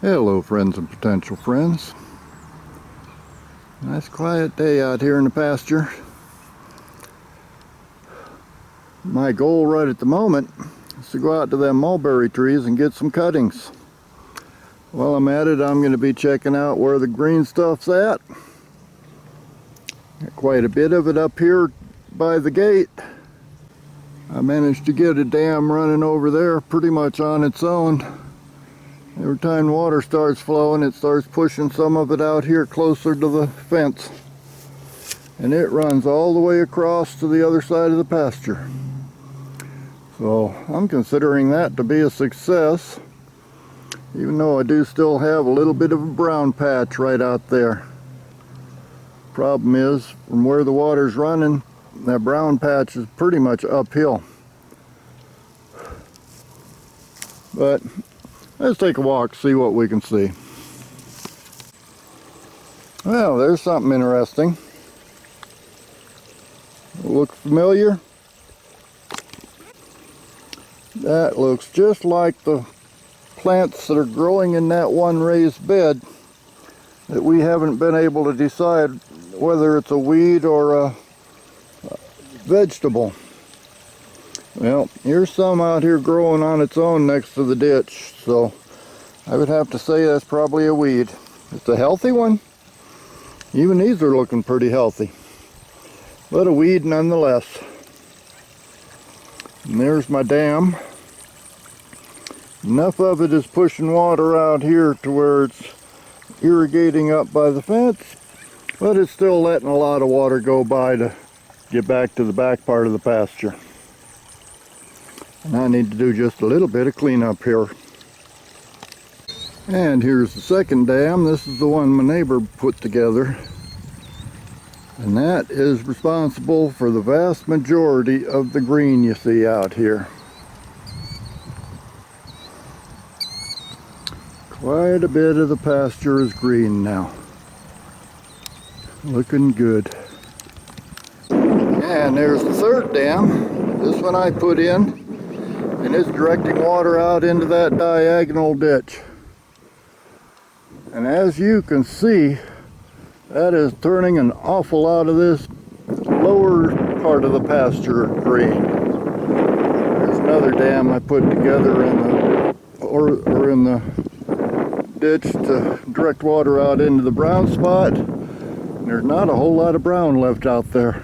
Hello friends and potential friends. Nice quiet day out here in the pasture. My goal right at the moment is to go out to them mulberry trees and get some cuttings. While I'm at it, I'm going to be checking out where the green stuff's at. Got quite a bit of it up here by the gate. I managed to get a dam running over there pretty much on its own. Every time water starts flowing, it starts pushing some of it out here closer to the fence. And it runs all the way across to the other side of the pasture. So I'm considering that to be a success, even though I do still have a little bit of a brown patch right out there. Problem is, from where the water's running, that brown patch is pretty much uphill. But let's take a walk, see what we can see. Well, there's something interesting. Look familiar? That looks just like the plants that are growing in that one raised bed that we haven't been able to decide whether it's a weed or a vegetable. Well, here's some out here growing on its own next to the ditch, so I would have to say that's probably a weed. It's a healthy one. Even these are looking pretty healthy, but a weed nonetheless. And there's my dam. Enough of it is pushing water out here to where it's irrigating up by the fence, but it's still letting a lot of water go by to get back to the back part of the pasture. And I need to do just a little bit of cleanup here. And here's the second dam. This is the one my neighbor put together. And that is responsible for the vast majority of the green you see out here. Quite a bit of the pasture is green now. Looking good. And there's the third dam. This one I put in. And it's directing water out into that diagonal ditch. And as you can see, that is turning an awful lot of this lower part of the pasture green. There's another dam I put together in the ditch to direct water out into the brown spot. There's not a whole lot of brown left out there.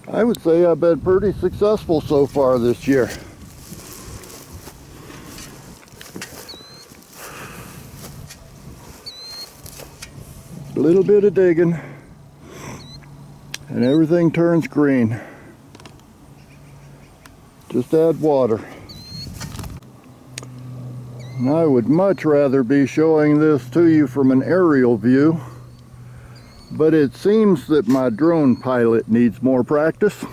I would say I've been pretty successful so far this year. A little bit of digging and everything turns green. Just add water. And I would much rather be showing this to you from an aerial view, but it seems that my drone pilot needs more practice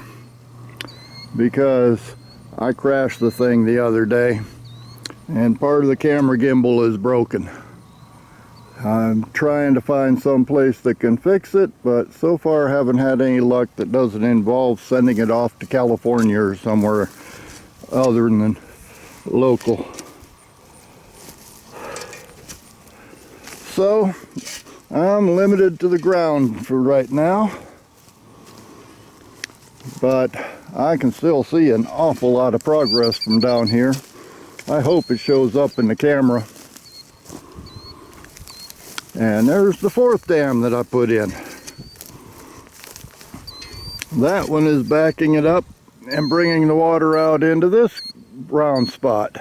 because I crashed the thing the other day and part of the camera gimbal is broken. I'm trying to find some place that can fix it, but so far I haven't had any luck that doesn't involve sending it off to California or somewhere other than local. So I'm limited to the ground for right now, but I can still see an awful lot of progress from down here. I hope it shows up in the camera. And there's the fourth dam that I put in. That one is backing it up and bringing the water out into this brown spot.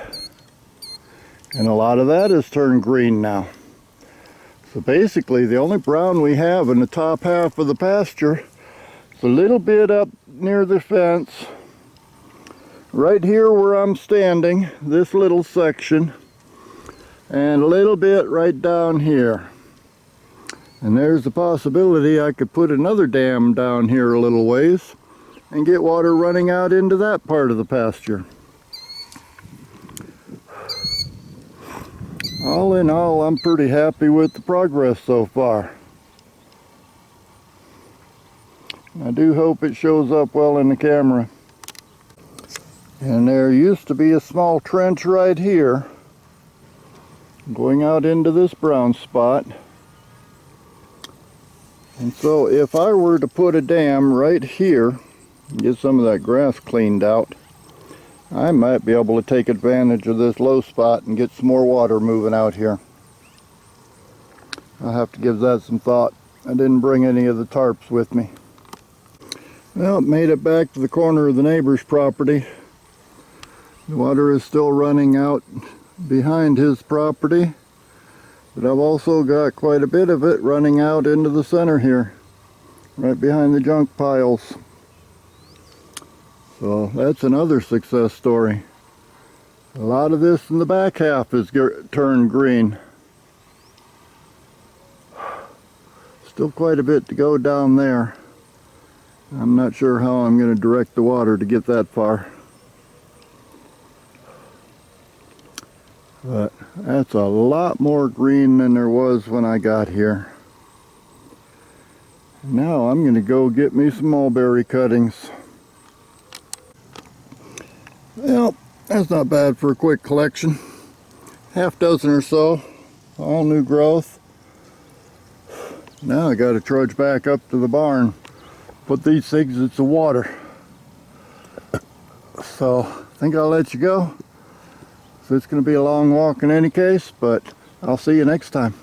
And a lot of that is turned green now. So basically the only brown we have in the top half of the pasture is a little bit up near the fence. Right here where I'm standing, this little section, and a little bit right down here. And there's the possibility I could put another dam down here a little ways and get water running out into that part of the pasture. All in all, I'm pretty happy with the progress so far. I do hope it shows up well in the camera. And there used to be a small trench right here going out into this brown spot. And so if I were to put a dam right here, get some of that grass cleaned out, I might be able to take advantage of this low spot and get some more water moving out here. I'll have to give that some thought. I didn't bring any of the tarps with me. Well, made it back to the corner of the neighbor's property. The water is still running out behind his property, but I've also got quite a bit of it running out into the center here, right behind the junk piles. So that's another success story. A lot of this in the back half is turned green. Still quite a bit to go down there. I'm not sure how I'm going to direct the water to get that far. But that's a lot more green than there was when I got here. Now I'm going to go get me some mulberry cuttings. Well, that's not bad for a quick collection. Half dozen or so, all new growth. Now I got to trudge back up to the barn, put these things in some water. So I think I'll let you go. So it's going to be a long walk in any case, but I'll see you next time.